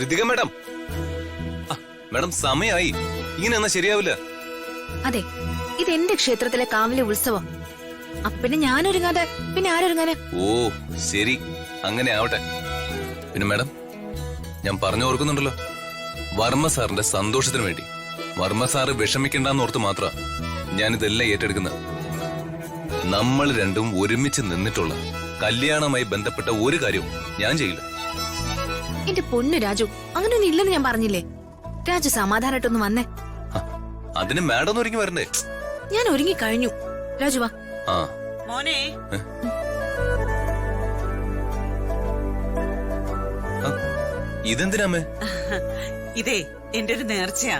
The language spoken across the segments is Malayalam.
ഋതിക മാഡം, മാഡം സമയായി. ഇങ്ങനെ എന്നാ ശരിയാവില്ല. അതെ, ഇത് എന്റെ ക്ഷേത്രത്തിലെ കാവിലെ ഉത്സവം. പിന്നെ ഞാൻ ഒരുങ്ങാതെ പിന്നെ ആരൊരുങ്ങാന്? ഓ ശരി, അങ്ങനെ ആവട്ടെ. പിന്നെ മാഡം, ഞാൻ പറഞ്ഞു ഓർക്കുന്നുണ്ടല്ലോ, വർമ്മ സാറിന്റെ സന്തോഷത്തിന് വേണ്ടി വർമ്മ സാറ് വിഷമിക്കണ്ടെന്ന് ഓർത്ത് മാത്ര ഞാനിതെല്ലാം ഏറ്റെടുക്കുന്നത്. നമ്മൾ രണ്ടും ഒരുമിച്ച് നിന്നിട്ടുള്ള കല്യാണവുമായി ബന്ധപ്പെട്ട ഒരു കാര്യവും ഞാൻ ചെയ്യില്ല. എന്റെ പൊന്നു രാജു, അങ്ങനെയൊന്നും ഇല്ലെന്ന് ഞാൻ പറഞ്ഞില്ലേ? രാജു സമാധാനായിട്ടൊന്ന് വന്നേ. അതിന് മാഡം ഒന്ന് ഒരുങ്ങി വരണ്ടേ? ഞാൻ ഒരുങ്ങി കഴിഞ്ഞു. രാജു വാ. ആ മോനെ, ഇതെന്തിനാമേ? ഇതേ എന്റെ ഒരു നേർച്ചയാ.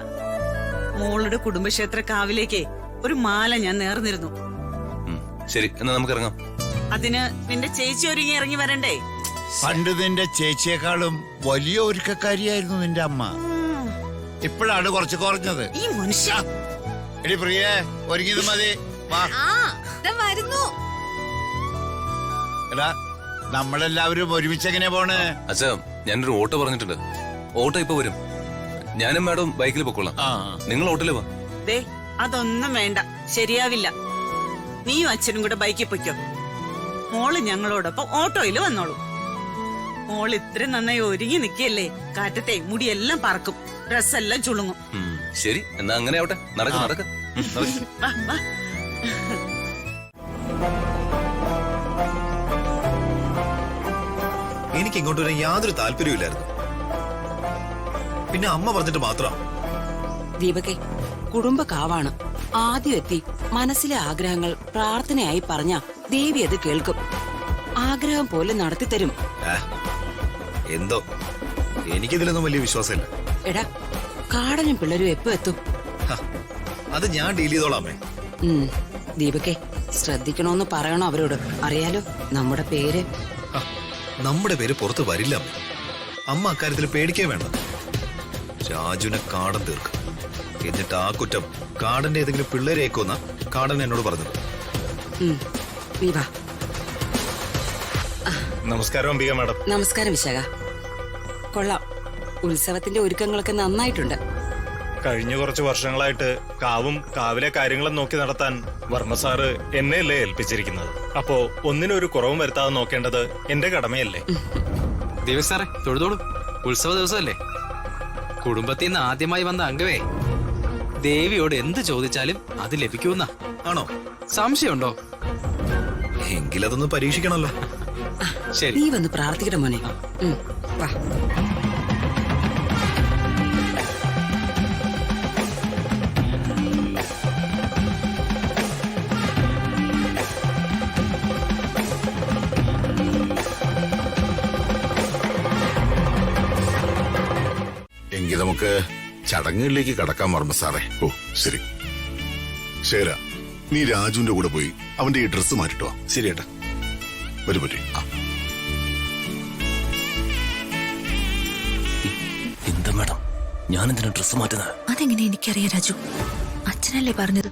മോളുടെ കുടുംബക്ഷേത്ര കാവിലേക്ക് ഒരു മാല ഞാൻ നേർന്നിരുന്നു. ശരി, എന്നാ നമുക്ക് ഇറങ്ങാം. അതിന് നിന്റെ ചേച്ചി ഒരുങ്ങി ഇറങ്ങി വരണ്ടേ? പണ്ട് നിന്റെ ചേച്ചിയെക്കാളും വലിയ ഒരുക്കക്കാരിയായിരുന്നു നിന്റെ അമ്മ. ഇപ്പോഴാണ് കുറച്ച് കുറഞ്ഞത്. ഈ മനുഷ്യ. എടി പ്രിയേ, ഒരുങ്ങിയത് മതി. വാ. എടാ, നമ്മളെല്ലാവരും ഒരുമിച്ചെങ്ങനെ പോണ്? അച്ഛാ, ഞാനൊരു ഓട്ടോ പറഞ്ഞിട്ടുണ്ട്. ഓട്ടോ ഇപ്പൊ വരും. ഞാനും മാഡം ബൈക്കിൽ പൊക്കോളാം. നിങ്ങൾ ഓട്ടോയില് വാ. ദേ, അതൊന്നും വേണ്ട, ശരിയാവില്ല. നീയും അച്ഛനും കൂടെ ബൈക്കിൽ പൊയ്ക്കോ. മോള് ഞങ്ങളോടൊപ്പം ഓട്ടോയിൽ വന്നോളൂ. മോള് ഇത്ര നന്നായി ഒരുങ്ങി നിക്കല്ലേ, കാറ്റത്തെ മുടിയെല്ലാം പറക്കും, ഡ്രസ്സെല്ലാം ചുളുങ്ങും. ശരി, എന്നാ അങ്ങനെ ആവട്ടെ. നടക്ക് നടക്ക്. വാ, വാ. എനിക്ക് ഇങ്ങോട്ട് വരാൻ യാതൊരു താല്പര്യമില്ലായിരുന്നു. പിന്നെ അമ്മ പറഞ്ഞിട്ട് മാത്രം. ദീപകെ, കുടുംബക്കാവാണ്. ആദ്യം എത്തി മനസ്സിലെ ആഗ്രഹങ്ങൾ പ്രാർത്ഥനയായി പറഞ്ഞ ദേവി അത് കേൾക്കും. ആഗ്രഹം പോലെ നടത്തിത്തരും. എന്തോ എനിക്കിതിലൊന്നും വലിയ വിശ്വാസമില്ല. എടാ, കാടനും പിള്ളേരും എപ്പോ എത്തും? അത് ഞാൻ ഡീൽ ചെയ്തോളാമേ. ദീപകെ, ശ്രദ്ധിക്കണോന്ന് പറയണോ അവരോട്? അറിയാലോ നമ്മുടെ പേര്. നമ്മുടെ പേര് പുറത്ത് വരില്ല. അമ്മ അക്കാര്യത്തിൽ പേടിക്കേ വേണ്ട. രാജുവിനെ കാടൻ തീർക്കും. എന്നിട്ട് ആ കുറ്റം കാടന്റെ ഏതെങ്കിലും പിള്ളേരേക്കോന്ന കാടൻ എന്നോട് പറഞ്ഞത്. നമസ്കാരം അംബിക മാഡം. നമസ്കാരം വിശാഖ. കൊള്ളാം, ഉത്സവത്തിന്റെ ഒരുക്കങ്ങളൊക്കെ നന്നായിട്ടുണ്ട്. കഴിഞ്ഞ കുറച്ച് വർഷങ്ങളായിട്ട് കാവും കാവിലെ കാര്യങ്ങളും നോക്കി നടത്താൻ വർമ്മ സാറ് എന്നെയല്ലേ ഏൽപ്പിച്ചിരിക്കുന്നത്. അപ്പോ ഒന്നിനൊരു കുറവും വരുത്താതെ നോക്കേണ്ടത് എന്റെ കടമയല്ലേ? ദിവസ് സാറേ, തൊഴുതോളൂ. ഉത്സവ ദിവസമല്ലേ? കുടുംബത്തിൽ നിന്ന് ആദ്യമായി വന്ന അംഗവേ, ദേവിയോട് എന്ത് ചോദിച്ചാലും അത് ലഭിക്കുമെന്നാ. ആണോ? സംശയമുണ്ടോ? എങ്കിലതൊന്ന് പരീക്ഷിക്കണല്ലോ. ശരി, നീ വന്ന് പ്രാർത്ഥിക്കട്ടെ മോനെ. വാ. എങ്കിൽ നമുക്ക് ചടങ്ങുകളിലേക്ക് കടക്കാം വർമ്മ സാറേ. ഓ ശരി. ശേര, നീ രാജുവിന്റെ കൂടെ പോയി അവന്റെ ഈ ഡ്രസ്സ് മാറ്റിട്ടോ. ശരി ഏട്ടാ. വരും പറ്റി. എന്താ മാഡം, ഞാൻ എന്തിനാ ഡ്രസ്സ് മാറ്റുന്നത്? അതെങ്ങനെ എനിക്കറിയാം രാജു? അച്ഛനല്ലേ പറഞ്ഞത്?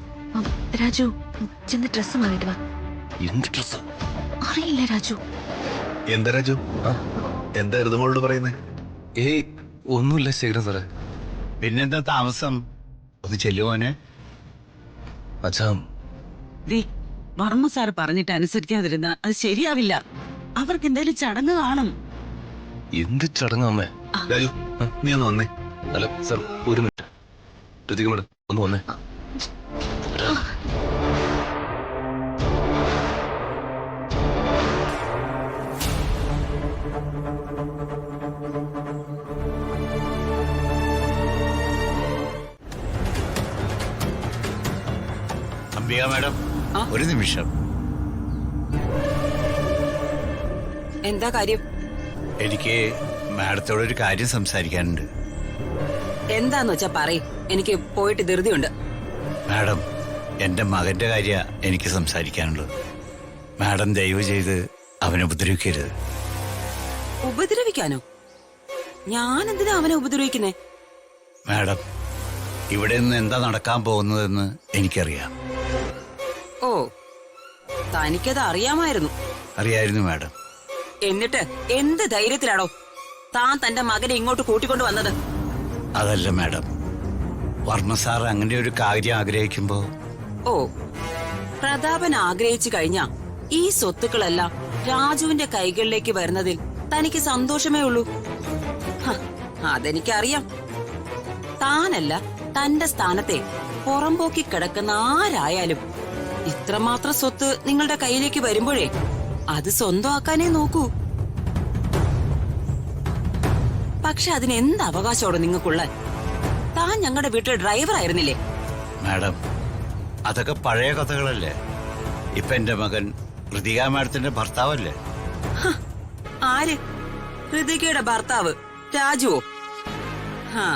രാജു, ചെന്ന് ഡ്രസ്സ് മാറിയിട്ട് വാ. എന്ത് ഡ്രസ്? അറിയില്ല രാജു. എന്താ രാജു, എന്തായിരുന്നു മോളോട് പറയുന്നേ? ഏയ് ഒന്നുമില്ല ശേഖരൻ സാറേ. പിന്നെന്താ താമസം? ഒന്ന് ചെല്ലുമോനെ. അച്ഛാ, വർമ്മ സാർ പറഞ്ഞിട്ട് അനുസരിക്കാതിരുന്ന അത് ശരിയാവില്ല. അവർക്ക് എന്തായാലും ചടങ്ങ് കാണും. എന്ത് ചടങ്ങാമേ? രാജു, നീ ഒന്ന് വന്നേ. അല്ല സാർ, ഒരു മിനിറ്റ്. ഋതിക മാഡം ഒന്ന് വന്നേ. അംബിക മാഡം, ഒരു നിമിഷം. എന്താ കാര്യം? എനിക്ക് മാഡത്തോടൊരു കാര്യം സംസാരിക്കാനുണ്ട്. എന്താന്ന് വെച്ചാ പറയും. എനിക്ക് പോയിട്ട് ധൃതിയുണ്ട്. മാഡം, എന്റെ മകന്റെ കാര്യ എനിക്ക് സംസാരിക്കാനുള്ളത്. മാഡം ദയവ് ചെയ്ത് അവനെ ഉപദ്രവിക്കരുത്. ഉപദ്രവിക്കാനോ? ഞാൻ എന്തിനാ അവനെ ഉപദ്രവിക്കുന്നേ? മാഡം, ഇവിടെ നിന്ന് എന്താ നടക്കാൻ പോകുന്നതെന്ന് എനിക്കറിയാം. ഓ, തനിക്കത് അറിയാമായിരുന്നു. അറിയായിരുന്നു മാഡം. എന്നിട്ട് എന്ത് ധൈര്യത്തിലാണോ താൻ തന്റെ മകനെ ഇങ്ങോട്ട് കൂട്ടിക്കൊണ്ടു വന്നത്? അതല്ല മാഡം, വർമ്മ സാർ അങ്ങനെ ഒരു കാര്യം ആഗ്രഹിക്കുമ്പോ ഓ, പ്രതാപൻ ആഗ്രഹിച്ചു കഴിഞ്ഞാ ഈ സ്വത്തുക്കളെല്ലാം രാജുവിന്റെ കൈകളിലേക്ക് വരുന്നതിൽ തനിക്ക് സന്തോഷമേ ഉള്ളൂ. ഹ, അതെനിക്കറിയാം. താനല്ല, തന്റെ സ്ഥാനത്തെ പുറംപോക്കി കിടക്കുന്ന ആരായാലും ഇത്രമാത്രം സ്വത്ത് നിങ്ങളുടെ കയ്യിലേക്ക് വരുമ്പോഴേ അത് സ്വന്തമാക്കാനേ നോക്കൂ. പക്ഷെ അതിന് എന്ത് അവകാശമാണ് നിങ്ങൾക്കുള്ള? താൻ ഞങ്ങളുടെ വീട്ടിൽ ഡ്രൈവർ ആയിരുന്നില്ലേ? മാഡം, അതൊക്കെ പഴയ കഥകളല്ലേ. ഇപ്പൊ എന്റെ മകൻ ഋതിക മാഡത്തിന്റെ ഭർത്താവല്ലേ? ഹ, ആര്? ഋതികയുടെ ഭർത്താവ് രാജുവോ? ഹാ,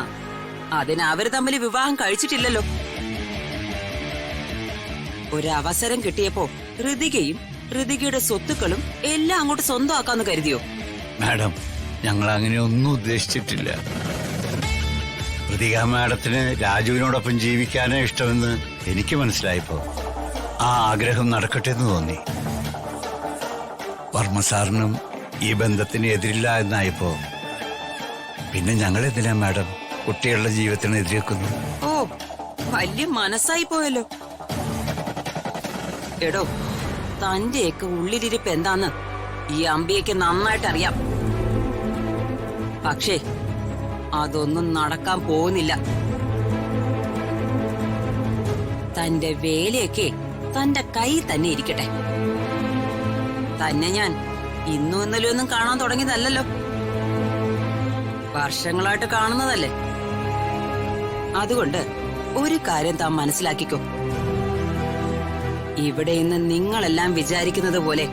അതിന് അവര് തമ്മിൽ വിവാഹം കഴിച്ചിട്ടില്ലല്ലോ. ഒരവസരം കിട്ടിയപ്പോ ഋതികയും ഋതികയുടെ സ്വത്തുക്കളും എല്ലാം അങ്ങോട്ട് സ്വന്തമാക്കാന്ന് കരുതിയോ? മാഡം, ഞങ്ങൾ അങ്ങനെ ഒന്നും ഉദ്ദേശിച്ചിട്ടില്ല. ഋതിക മാഡത്തിന് രാജുവിനോടൊപ്പം ജീവിക്കാനേ ഇഷ്ടമെന്ന് എനിക്ക് മനസ്സിലായപ്പോ ആ ആഗ്രഹം നടക്കട്ടെ എന്ന് തോന്നി. വർമ്മ സാറിനും ഈ ബന്ധത്തിന് എതിരില്ല എന്നായപ്പോ പിന്നെ ഞങ്ങൾ എന്തിനാ മാഡം കുട്ടികളുടെ ജീവിതത്തിന് എതിരേക്കുന്നു? ഓ, വലിയ മനസ്സായി പോയല്ലോ. എടോ, തന്റെയൊക്കെ ഉള്ളിലിരിപ്പ് എന്താന്ന് ഈ അമ്പിയക്ക് നന്നായിട്ട് അറിയാം. പക്ഷേ അതൊന്നും നടക്കാൻ പോകുന്നില്ല. തന്റെ വേലയൊക്കെ തന്റെ കൈ തന്നെ ഇരിക്കട്ടെ. തന്നെ ഞാൻ ഇന്നും ഇന്നലെ ഒന്നും കാണാൻ തുടങ്ങിയതല്ലോ, വർഷങ്ങളായിട്ട് കാണുന്നതല്ലേ. അതുകൊണ്ട് ഒരു കാര്യം താൻ മനസ്സിലാക്കിക്കോ. ഇവിടെ ഇന്ന് നിങ്ങളെല്ലാം വിചാരിക്കുന്നത് പോലെ